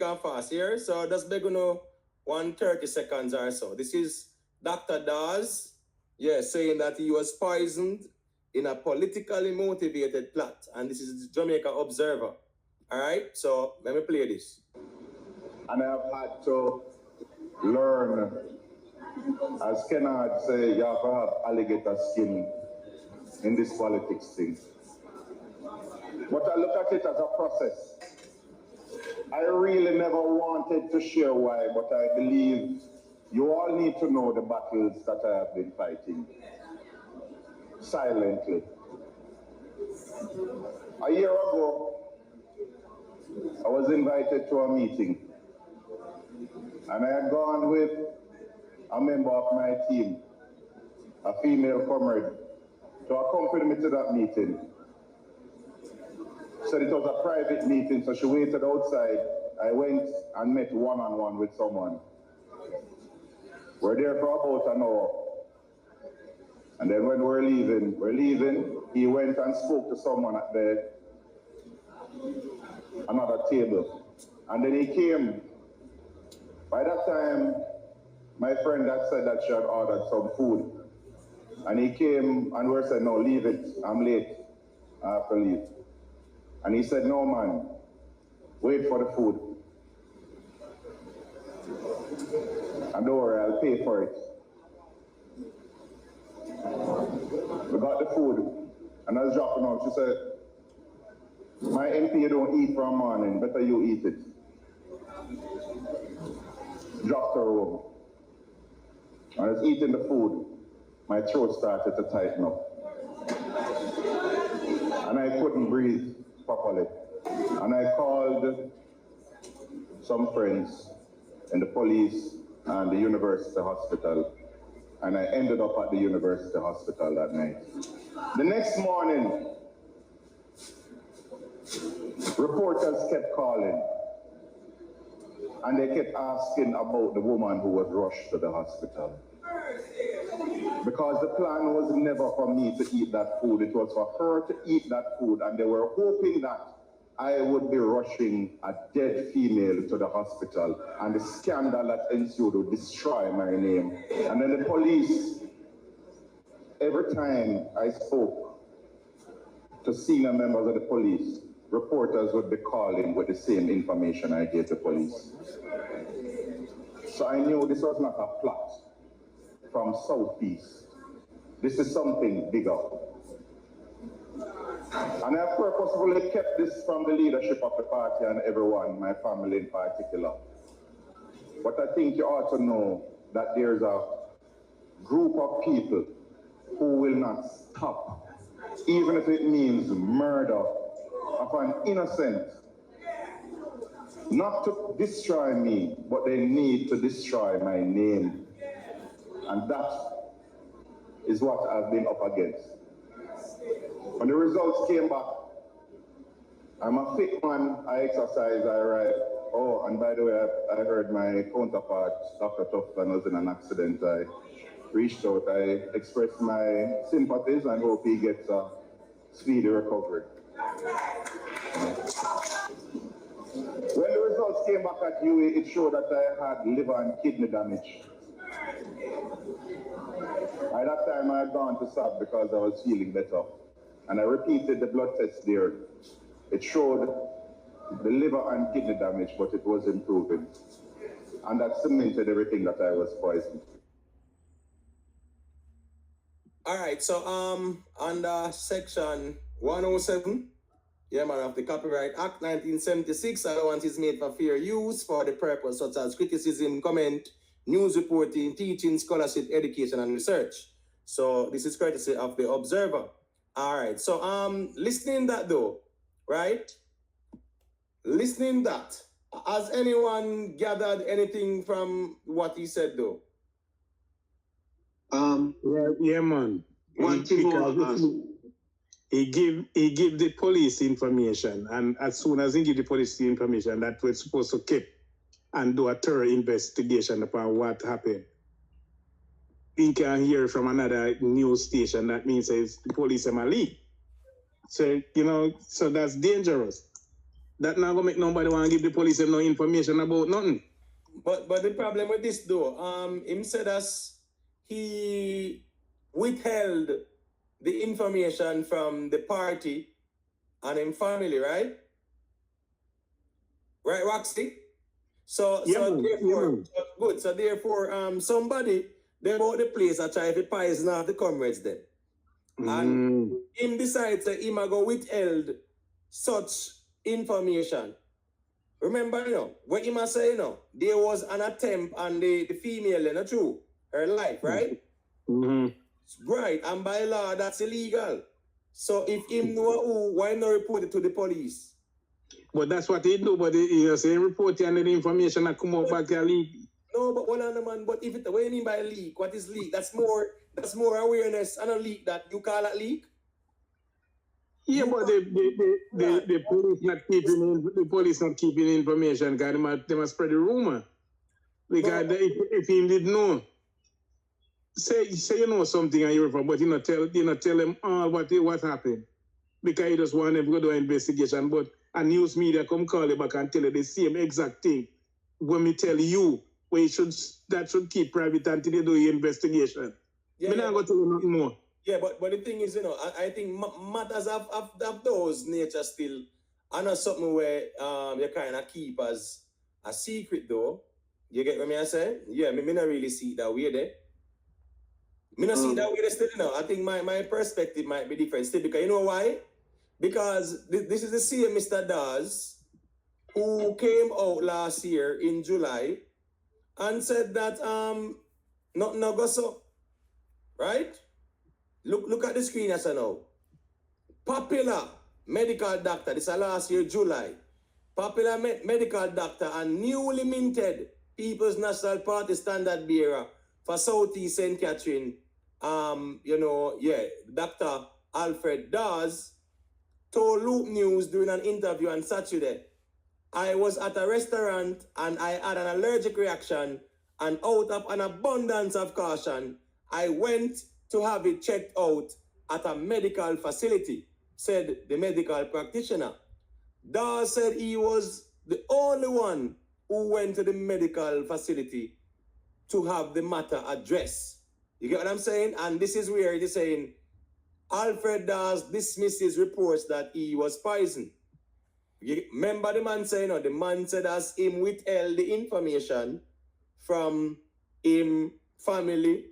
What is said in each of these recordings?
Go fast here. So just beg you know 130 seconds or so. This is Dr. Dawes, saying that he was poisoned in a politically motivated plot. And this is the Jamaica Observer. All right, so let me play this. And I have had to learn, as Sened say, you have to have alligator skin in this politics thing. But I look at it as a process. I really never wanted to share why, but I believe you all need to know the battles that I have been fighting silently. A year ago, I was invited to a meeting, and I had gone with a member of my team, a female comrade, to accompany me to that meeting. Said it was a private meeting, so she waited outside. I went and met one-on-one with someone. We're there for about an hour. And then when we're leaving, he went and spoke to someone at another table. And then he came. By that time, my friend had said that she had ordered some food. And he came and we said, no, leave it, I'm late, I have to leave. And he said, no man, wait for the food. And don't worry, I'll pay for it. We got the food, and I was dropping out. She said, my MP, you don't eat from morning, better you eat it. Dropped her home. I was eating the food, my throat started to tighten up. And I couldn't breathe properly. And I called some friends in the police and the university hospital. And I ended up at the university hospital that night. The next morning, reporters kept calling. And they kept asking about the woman who was rushed to the hospital. Because the plan was never for me to eat that food. It was for her to eat that food. And they were hoping that I would be rushing a dead female to the hospital. And the scandal that ensued would destroy my name. And then the police, every time I spoke to senior members of the police, reporters would be calling with the same information I gave the police. So I knew this was not a plot from Southeast. This is something bigger. And I purposefully kept this from the leadership of the party and everyone, my family in particular. But I think you ought to know that there's a group of people who will not stop, even if it means murder of an innocent. Not to destroy me, but they need to destroy my name. And that is what I've been up against. When the results came back, I'm a fit man, I exercise, I ride. Oh, and by the way, I heard my counterpart, Dr. Tufton, was in an accident. I reached out, I expressed my sympathies and hope he gets a speedy recovery. When the results came back at UA, it showed that I had liver and kidney damage. At that time, I had gone to SAB because I was feeling better. And I repeated the blood test there. It showed the liver and kidney damage, but it was improving. And that cemented everything that I was poisoned. All right, so under section 107, of the Copyright Act 1976, allowance is made for fair use for the purpose such as criticism, comment, news reporting, teaching, scholarship, education, and research. So this is courtesy of the Observer. All right, so listening that though, right? Listening that, has anyone gathered anything from what he said though? Yeah, man. One thing more. He give the police information, and as soon as he give the police the information, that we're supposed to keep and do a thorough investigation upon what happened. He can hear from another news station. That means it's the police are lead. So so that's dangerous. That not gonna make nobody want to give the police no information about nothing. But the problem with this though, him said as he withheld the information from the party and him family, right? Right, Roxy? So therefore, good. So therefore, somebody they bought the place and try to poison off the comrades then. And him decides that him go withheld such information. Remember, what him say, there was an attempt on the female, not true, her life, right? Right, and by law, that's illegal. So if him know who, why not report it to the police? But that's what he do, but he say report and the information that come out back to leak. No, but hold on, man. But if it, what do you mean by leak? What is leak? That's more awareness and a leak that you call it leak. Yeah, but the police not keeping information because they must spread the rumor. Because if he did know, say you know something and you're from, but you not tell them all what happened. Because you just want them to go do an investigation, but a news media come call you back and tell you the same exact thing. When me tell you, that should keep private until they do the investigation. Yeah, not going to tell you nothing more. Yeah, but the thing is, I think matters of those nature still, I know something where you kind of keep as a secret though. You get what I say? Yeah, me not really see it that way there. Me not see it that way there still, I think my perspective might be different still, because you know why? Because this is the same Mr. Dawes who came out last year in July and said that nothing no go so, right? Look at the screen as I know. Popular medical doctor, this is last year, July. Popular medical doctor and newly minted People's National Party standard bearer for Southeast St. Catherine, Dr. Alfred Dawes told Loop News during an interview on Saturday, I was at a restaurant and I had an allergic reaction, and out of an abundance of caution, I went to have it checked out at a medical facility, said the medical practitioner. Dawes said he was the only one who went to the medical facility to have the matter addressed. You get what I'm saying? And this is where it is saying, Alfred Dawes dismisses reports that he was poisoned. Remember the man saying, the man said as him withheld the information from him family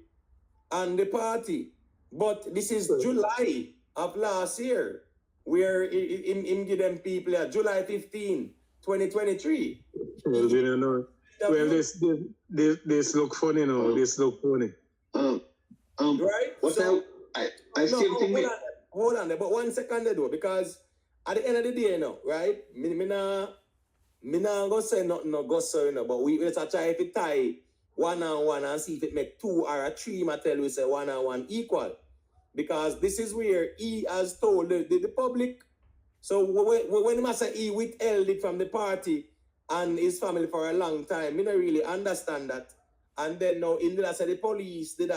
and the party. But this is July of last year, where him give them people July 15, 2023. Well, this look funny now. This look funny. Right? So, I still think hold on there, but 1 second there though, because at the end of the day, right? Me nah go say nothing no go so, but we let's try to tie 1-on-1 and see if it make 2 or a 3, I tell we say 1-on-1 equal. Because this is where he has told the public. So when he say he withheld it from the party and his family for a long time, me not really understand that. And then now in the say the police did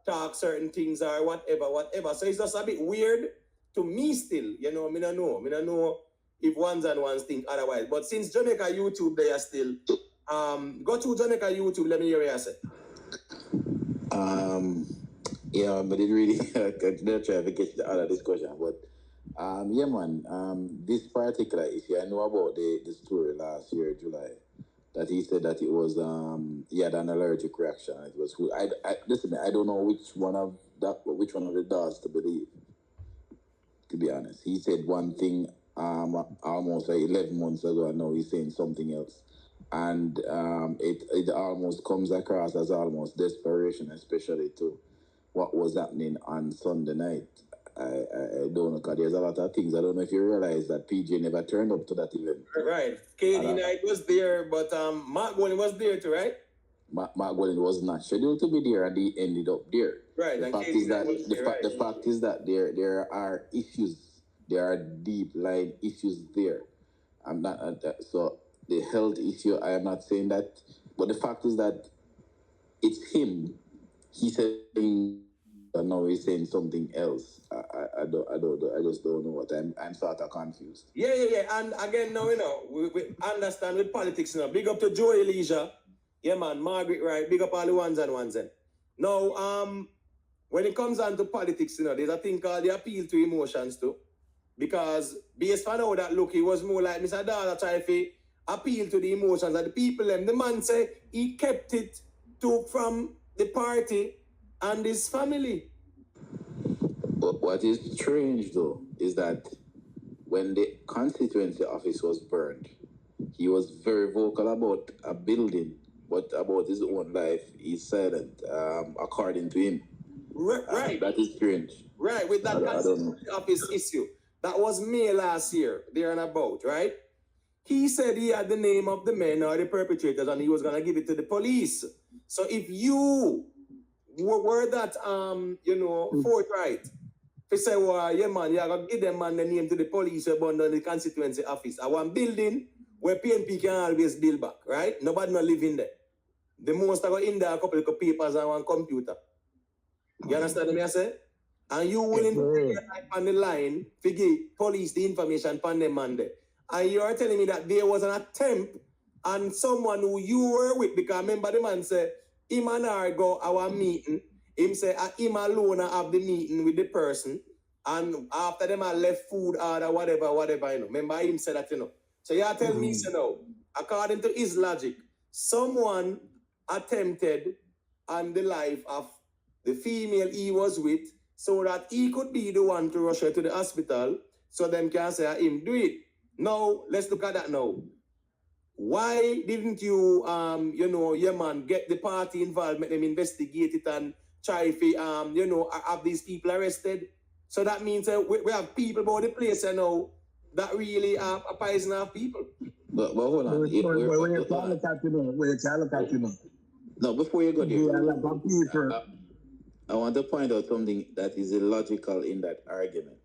talk certain things or whatever. So it's just a bit weird to me still, me don't know. Me don't know if ones and ones think otherwise. But since Jamaica YouTube they are still, go to Jamaica YouTube, let me hear what you say. Yeah, but it really not try to get out of this question, but yeah, man. This particular issue, I know about the story last year, July, that he said that it was he had an allergic reaction. It was listen, I don't know which one of the Dawes to believe. To be honest, he said one thing almost like 11 months ago, and now he's saying something else, and it almost comes across as almost desperation, especially to what was happening on Sunday night. I don't know, because there's a lot of things. I don't know if you realize that PJ never turned up to that event. Right. KD Knight was there, but Mark Golden was there too, right? Mark Golden was not scheduled to be there, and he ended up there. Right. The fact is that there are issues. There are deep line issues there. I'm not so the health issue. I am not saying that, but the fact is that it's him. He said And now he's saying something else. I just don't know what I'm sort of confused. Yeah. And again, now, we understand with politics now. Big up to Joe Elijah. Yeah, man. Margaret Wright. Big up all the ones and ones. Now, when it comes down to politics, there's a thing called the appeal to emotions too. Because based on how that look, he was more like Mr. Dawes trying to appeal to the emotions of the people. And the man say he kept it from the party and his family. But what is strange though is that when the constituency office was burned, he was very vocal about a building, but about his own life, he's silent, according to him. Right. That is strange. Right, with that constituency office issue. That was May last year, there and about, right? He said he had the name of the men or the perpetrators and he was going to give it to the police. So if you were that, forthright, if you say, well, yeah, man, you got to give them man the name to the police about the constituency office. I want building where PNP can always build back, right? Nobody not live in there. The most I got in there, a couple of papers and one computer. You understand what I say? And you willing to put your life on the line to give police the information on them man there. And you are telling me that there was an attempt on someone who you were with, because remember the man said, him and I go our meeting, him say, him alone have the meeting with the person, and after them I left food order, whatever, Remember him said that, So you tell me, according to his logic, someone attempted on the life of the female he was with, so that he could be the one to rush her to the hospital, so them can say him do it. Now, let's look at that now. Why didn't you, get the party involved, make them investigate it and try to, have these people arrested? So that means we have people about the place now that really are a poison of people. But hold on. No, before you go there, I want to point out something that is illogical in that argument.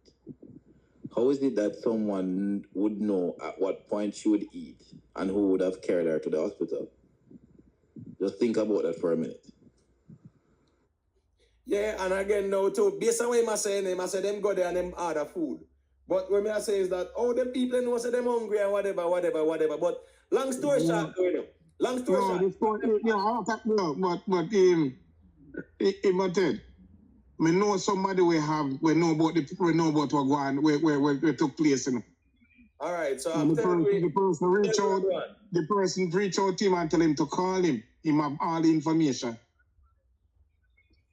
How is it that someone would know at what point she would eat and who would have carried her to the hospital? Just think about that for a minute. Yeah, and again now too, based on what I say them go there and them order food. But what I say is that, them people know say them hungry and whatever. But long story short, long story short. Me know somebody we know about what go on, where took place, All right, so the person reach out to him and tell him to call him. Him have all the information.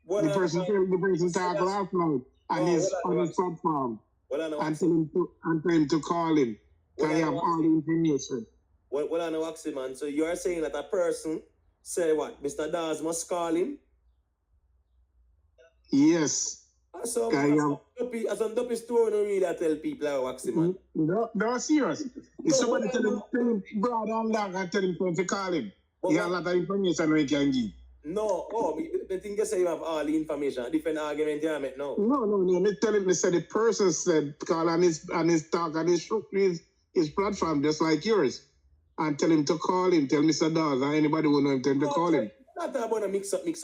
The person talk last night on his platform. And tell him to call him. Can he have all the information? Well, I know, man. So you are saying that a person say what? Mr. Dawes must call him? Yes. Some dopey story no really tell people how waxy man. No, serious. If somebody tell him broad and long and tell him to call him, he has a lot of information we can give. No, the thing you say you have all the information. A different argument you make now. No. Me tell him, the person said call on his talk and his platform just like yours. And tell him to call him, tell Mr. Dawes and anybody who know him, tell him to call him. Not about a mix up, flag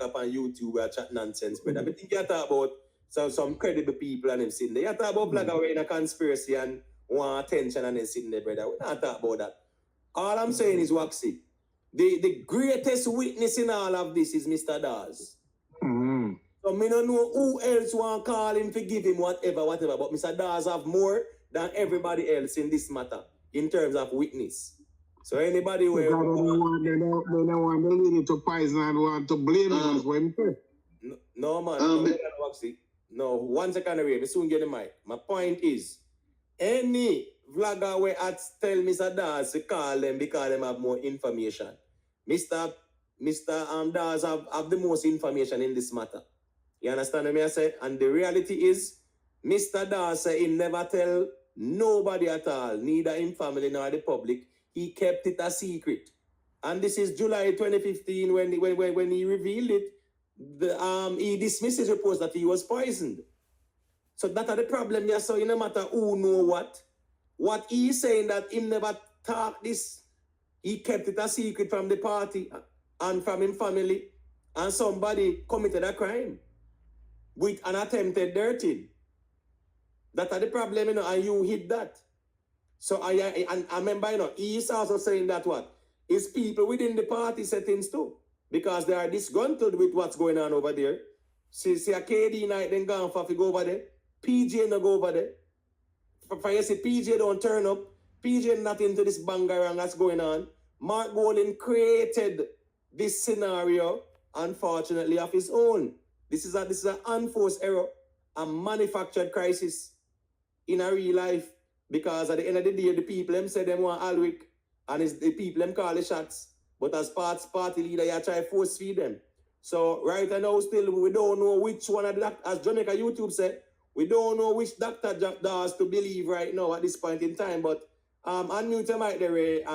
up on YouTube or chat nonsense, but I think you talk about some credible people and them sitting there. You talk about blogger wearing a conspiracy and want attention and them sitting there, brother. We not talk about that. All I'm saying is, Waxy, the greatest witness in all of this is Mr. Dawes. Mm-hmm. So me don't know who else want to call him to give him whatever, but Mr. Dawes have more than everybody else in this matter in terms of witness. So anybody who... They don't want the lady to poison and want to blame him for him. No, man. No, 1 second away. I soon get the mic. My point is, any vlogger where I tell Mr. Dawes to call them because they have more information. Mr. Dawes have the most information in this matter. You understand what I say? And the reality is, Mr. Dawes say he never tell nobody at all, neither in family nor the public. He kept it a secret. And this is July 2015 when he revealed it. He dismissed his reports that he was poisoned. So that's the problem. Yeah, so no matter who know what he's saying that he never talked this, he kept it a secret from the party and from his family. and somebody committed a crime with an attempted dirty. That are the problem, you know, and you hit that. So I remember, you know, he is also saying that what? It's people within the party settings too. Because they are disgruntled with what's going on over there. See a KD night then gone for go over there. PJ no go over there. For you see PJ don't turn up. PJ not into this bangarang that's going on. Mark Golden created this scenario, unfortunately, of his own. This is an unforced error, a manufactured crisis in a real life. Because at the end of the day, the people them say them want Alwick, and it's the people them call the shots. But as party leader, you try to force feed them. So right now, still we don't know which one of the, as Jamaica YouTube said, we don't know which Dr. Dawes to believe right now at this point in time. But unmute your mic there, Ray.